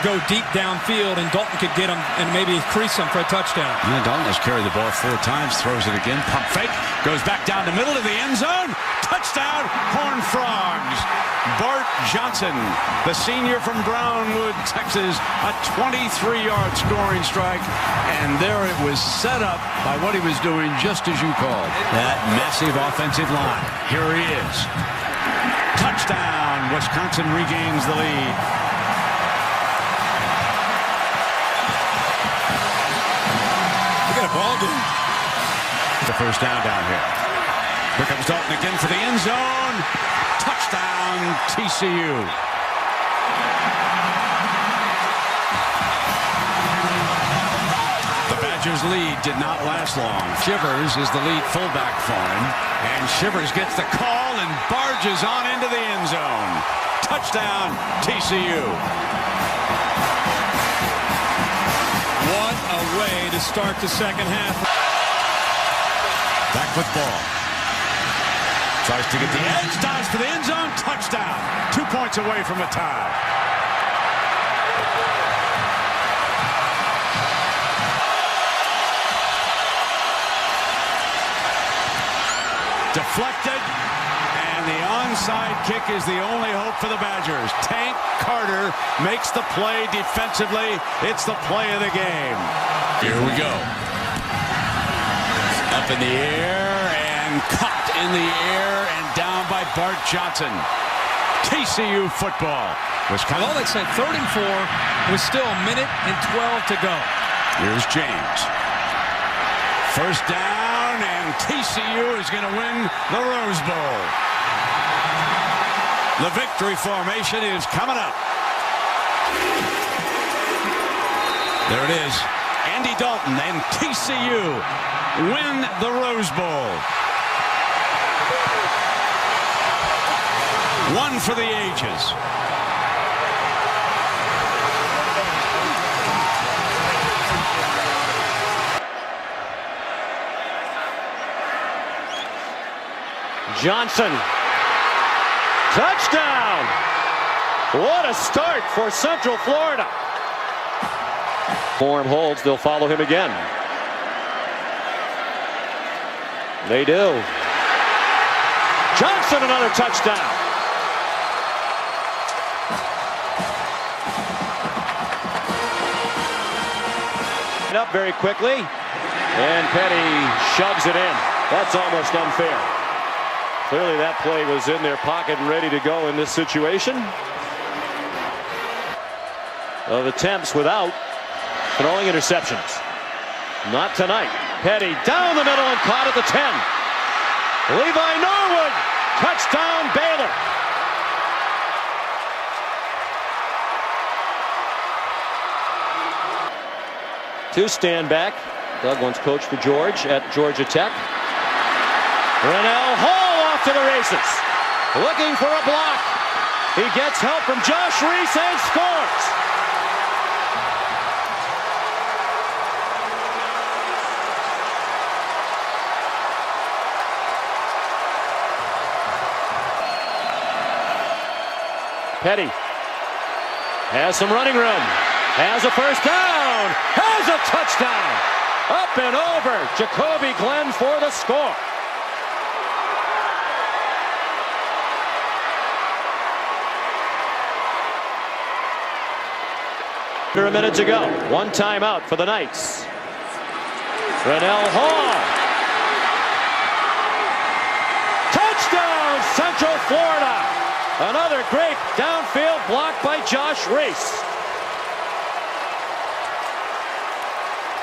Go deep downfield, and Dalton could get him and maybe crease him for a touchdown. Yeah, Dalton has carried the ball 4 times, throws it again, pump fake, goes back down the middle of the end zone. Touchdown, Horned Frogs. Bart Johnson, the senior from Brownwood, Texas, a 23-yard scoring strike. And there it was set up by what he was doing, just as you called. That massive offensive line. Here he is. Touchdown, Wisconsin regains the lead. Ball game. The first down here. Here comes Dalton again for the end zone. Touchdown, TCU. The Badgers' lead did not last long. Shivers is the lead fullback for him. And Shivers gets the call and barges on into the end zone. Touchdown, TCU. What a way to start the second half. Back with ball. Tries to get the edge, dives for the end zone, touchdown. 2 points away from a tie. Deflected, and the onside kick is the only hope for the Badgers. Tank Carter makes the play defensively. It's the play of the game. Here we go. Up in the air and caught in the air and down by Bart Johnson. TCU football. Wisconsin. Well, they said 3rd and 4 with still a minute and 12 to go. Here's James. First down, and TCU is going to win the Rose Bowl. The victory formation is coming up. There it is. Andy Dalton and TCU win the Rose Bowl. One for the ages. Johnson. Touchdown! What a start for Central Florida. Form holds, they'll follow him again. They do. Johnson, another touchdown. Up very quickly, and Petty shoves it in. That's almost unfair. Clearly that play was in their pocket and ready to go in this situation. Of attempts without throwing interceptions. Not tonight. Petty down the middle and caught at the 10. Levi Norwood. Touchdown Baylor. Two stand back. Doug once coached for George at Georgia Tech. Rennell Hall off to the races. Looking for a block. He gets help from Josh Reese and scores. Petty has some running room. Has a first down. Has a touchdown. Up and over. Jacoby Glenn for the score. Under a minute to go. One timeout for the Knights. Rennell Hall. Touchdown, Central Florida. Another great downfield block by Josh Reese.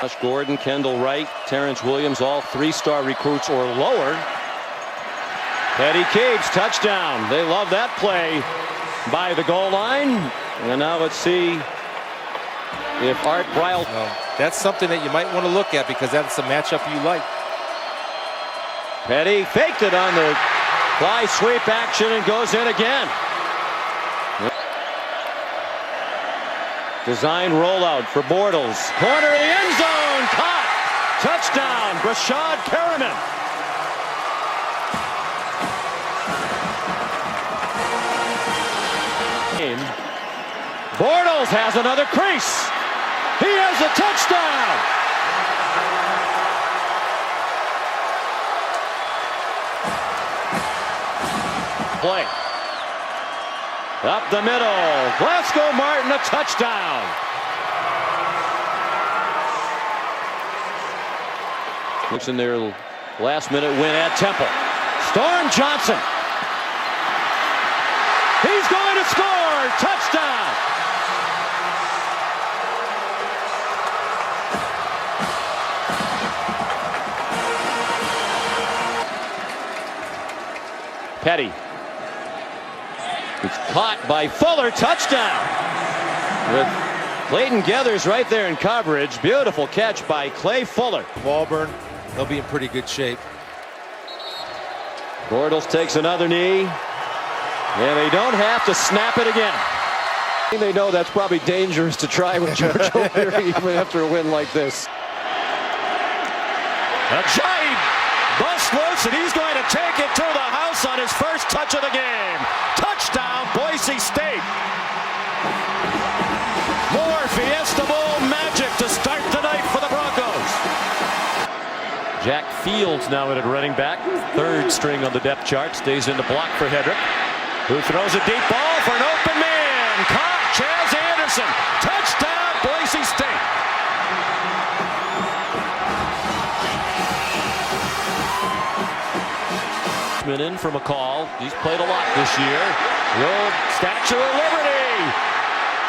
Josh Gordon, Kendall Wright, Terrence Williams, all 3-star recruits or lower. Petty Caves, touchdown. They love that play by the goal line. And now let's see if Art Briles. That's something that you might want to look at because that's a matchup you like. Petty faked it on the fly sweep action and goes in again. Design rollout for Bortles. Corner of the end zone. Caught. Touchdown. Rashad Perriman. Bortles has another crease. He has a touchdown. Play. Up the middle. Glasgow Martin, a touchdown. Looks in their last-minute win at Temple. Storm Johnson. He's going to score. Touchdown. Petty. It's caught by Fuller. Touchdown. With Clayton Geathers right there in coverage. Beautiful catch by Clay Fuller. Auburn, they'll be in pretty good shape. Bortles takes another knee. And they don't have to snap it again. They know that's probably dangerous to try with George O'Leary even after a win like this. Ajayi busts loose, and he's going to take it to the house on his first touch of the game. Touchdown, Boise State. More Fiesta Bowl magic to start the night for the Broncos. Jack Fields now at running back. Third string on the depth chart. Stays in the block for Hedrick, who throws a deep ball for an open man. Caught Chaz Anderson. Touchdown, Boise State. In from a call. He's played a lot this year. The old Statue of Liberty.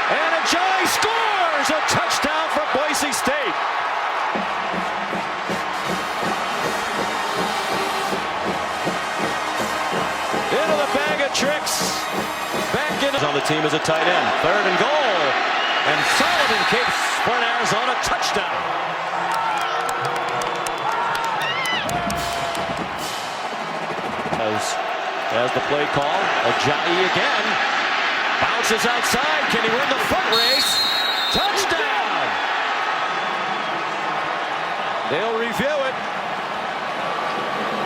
And Ajayi scores a touchdown for Boise State. Into the bag of tricks. Back in on the team as a tight end. Third and goal. And Sullivan kicks for an Arizona touchdown. As the play call, Ajayi again. Bounces outside. Can he win the foot race? Touchdown! They'll review it.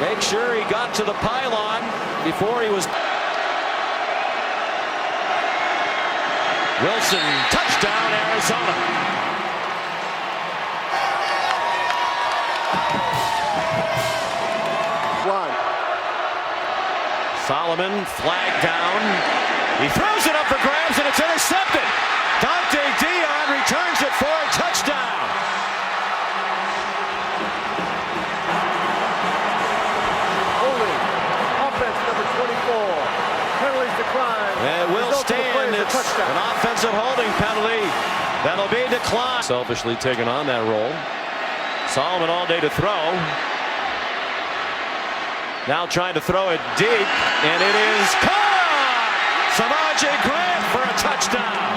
Make sure he got to the pylon before he was. Wilson, touchdown, Arizona. Solomon, flag down. He throws it up for grabs, and it's intercepted. Dante Dion returns it for a touchdown. Holding. Offense number 24. Penalties declined. And will stand. It's an offensive holding penalty. That'll be declined. Selfishly taking on that role. Solomon all day to throw. Now trying to throw it deep, and it is caught! Samaje Grant for a touchdown.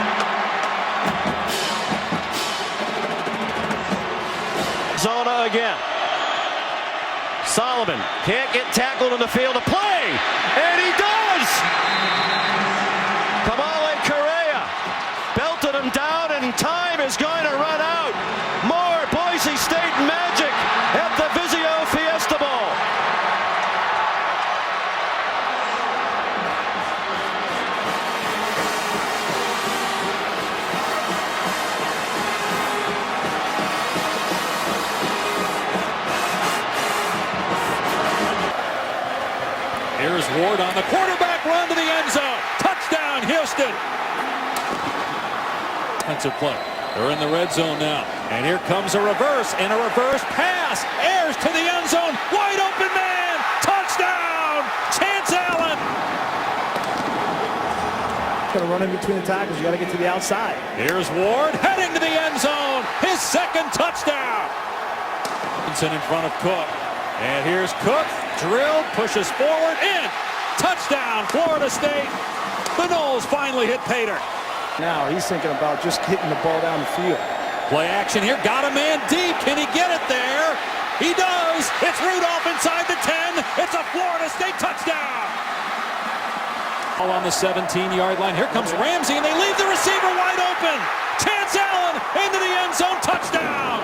Zona again. Solomon can't get tackled in the field of play, and he does! Kamale Correa belted him down, and time is going to run out. More Boise State magic at the Vizio Fiesta Bowl. Here's Ward on the quarterback run to the end zone. Touchdown, Houston. Defensive play. They're in the red zone now. And here comes a reverse and a reverse pass. Ayers to the end zone. Wide open man. Touchdown. Chance Allen. Going to run in between the tackles. You got to get to the outside. Here's Ward heading to the end zone. His second touchdown. In front of Cook. And here's Cook. Drilled, pushes forward, in. Touchdown, Florida State. The Noles finally hit Pater. Now he's thinking about just hitting the ball down the field. Play action here. Got a man deep. Can he get it there? He does. It's Rudolph inside the 10. It's a Florida State touchdown. All on the 17-yard line. Here comes Ramsey, and they leave the receiver wide open. Chance Allen into the end zone. Touchdown.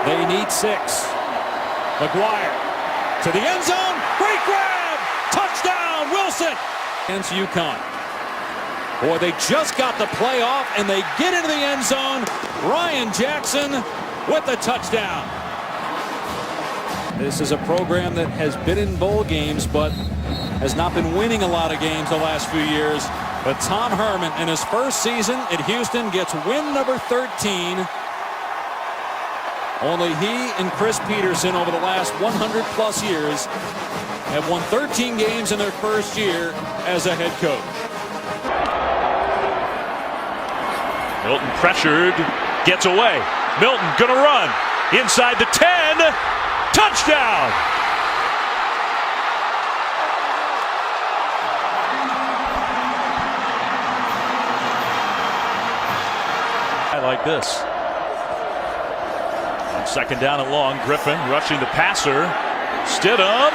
They need 6. McGuire to the end zone. Great grab. Touchdown, Wilson. Against UConn. Boy, they just got the play off, and they get into the end zone. Ryan Jackson with the touchdown. This is a program that has been in bowl games, but has not been winning a lot of games the last few years. But Tom Herman, in his first season at Houston, gets win number 13. Only he and Chris Peterson over the last 100-plus years have won 13 games in their first year as a head coach. Milton pressured, gets away. Milton gonna run inside the 10. Touchdown! I like this. On second down and long, Griffin rushing the passer. Stidham,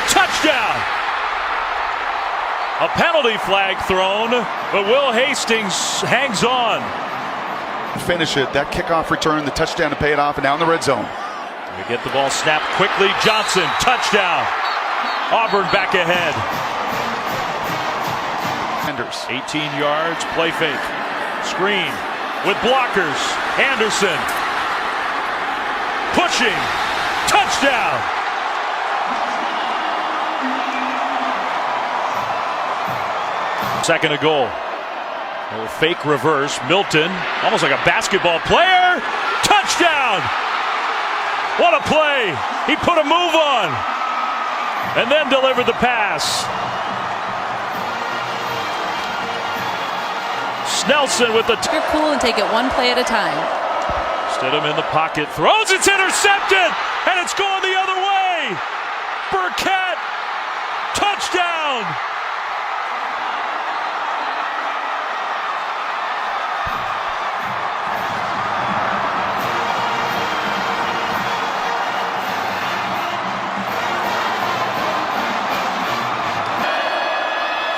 touchdown! A penalty flag thrown, but Will Hastings hangs on. Finish it. That kickoff return, the touchdown to pay it off, and now in the red zone. We get the ball snapped quickly. Johnson, touchdown. Auburn back ahead. 18 yards, play fake. Screen with blockers. Anderson. Pushing. Touchdown. Second and goal. A little fake reverse. Milton, almost like a basketball player. Touchdown! What a play! He put a move on and then delivered the pass. Snelson with the You're cool and take it one play at a time. Stidham in the pocket, throws, it's intercepted, and it's going the other way. Burkett, touchdown.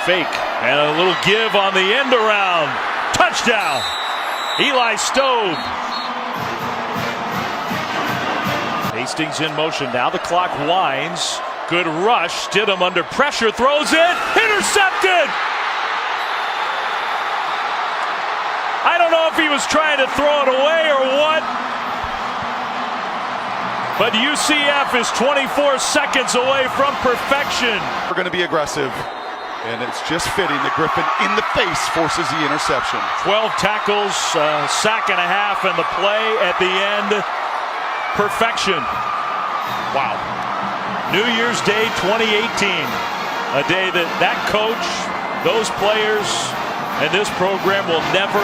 Fake and a little give on the end around. Touchdown. Eli Stove. Hastings in motion. Now the clock winds. Good rush. Stidham under pressure. Throws it. Intercepted. I don't know if he was trying to throw it away or what. But UCF is 24 seconds away from perfection. We're going to be aggressive. And it's just fitting that Griffin in the face forces the interception. 12 tackles, sack and a half, and the play at the end, perfection. Wow. New Year's Day 2018, a day that coach, those players, and this program will never,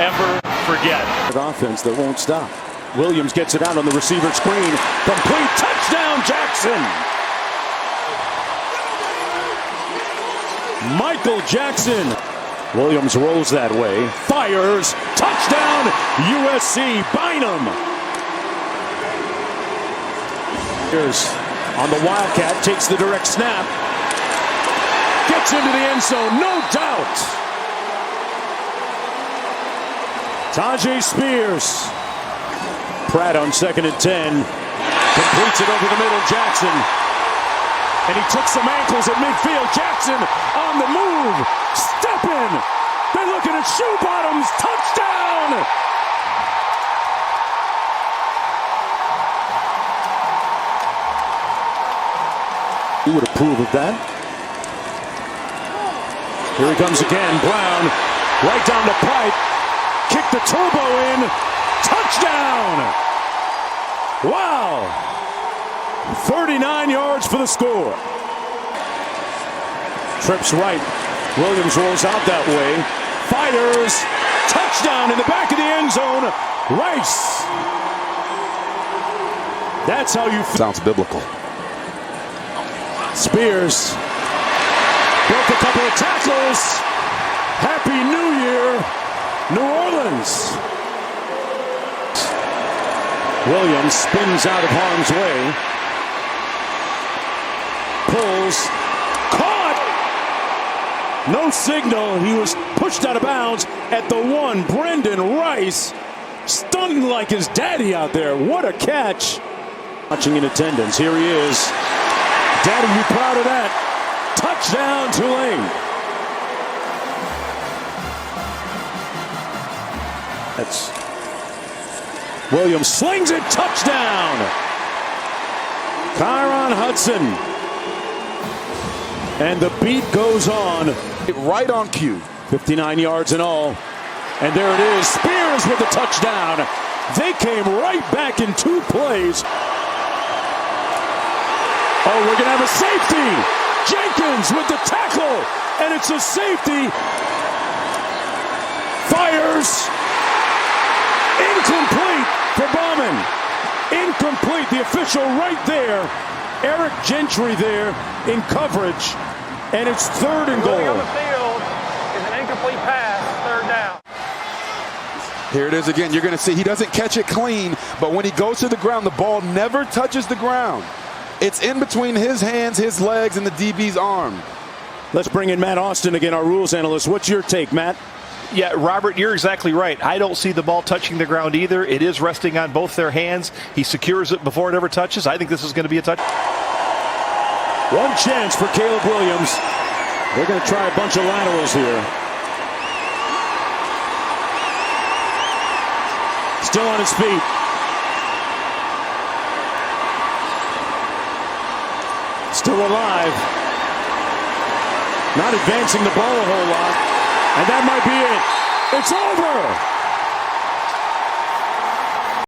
ever forget. Offense that won't stop. Williams gets it out on the receiver screen. Complete touchdown, Jackson! Michael Jackson. Williams rolls that way. Fires. Touchdown, USC. Bynum. Here's on the Wildcat. Takes the direct snap. Gets into the end zone. No doubt. Tajay Spears. Pratt on 2nd and 10. Completes it over the middle. Jackson. And he took some ankles at midfield. Jackson on the move. Stepping. They're looking at shoe bottoms. Touchdown! Who would approve of that? Here he comes again. Brown. Right down the pipe. Kick the turbo in. Touchdown! Wow! 39 yards for the score. Trips right. Williams rolls out that way. Fires. Touchdown in the back of the end zone. Rice. That's how you... Sounds biblical. Spears. Broke a couple of tackles. Happy New Year, New Orleans. Williams spins out of harm's way. Pulls, caught, no signal. He was pushed out of bounds at the 1. Brendan Rice, stunning like his daddy out there. What a catch. Watching in attendance, here he is. Daddy, you proud of that? Touchdown, Tulane. That's Williams slings it, touchdown! Kyron Hudson. And the beat goes on. Right on cue. 59 yards in all. And there it is. Spears with the touchdown. They came right back in 2 plays. Oh, we're going to have a safety. Jenkins with the tackle. And it's a safety. Fires. Incomplete for Bauman. Incomplete. The official right there. Eric Gentry there in coverage. And it's 3rd and goal. On the field is an incomplete pass, 3rd down. Here it is again. You're going to see he doesn't catch it clean, but when he goes to the ground, the ball never touches the ground. It's in between his hands, his legs, and the DB's arm. Let's bring in Matt Austin again, our rules analyst. What's your take, Matt? Yeah, Robert, you're exactly right. I don't see the ball touching the ground either. It is resting on both their hands. He secures it before it ever touches. I think this is going to be a touch. One chance for Caleb Williams. They're going to try a bunch of laterals here. Still on his feet. Still alive. Not advancing the ball a whole lot. And that might be it. It's over.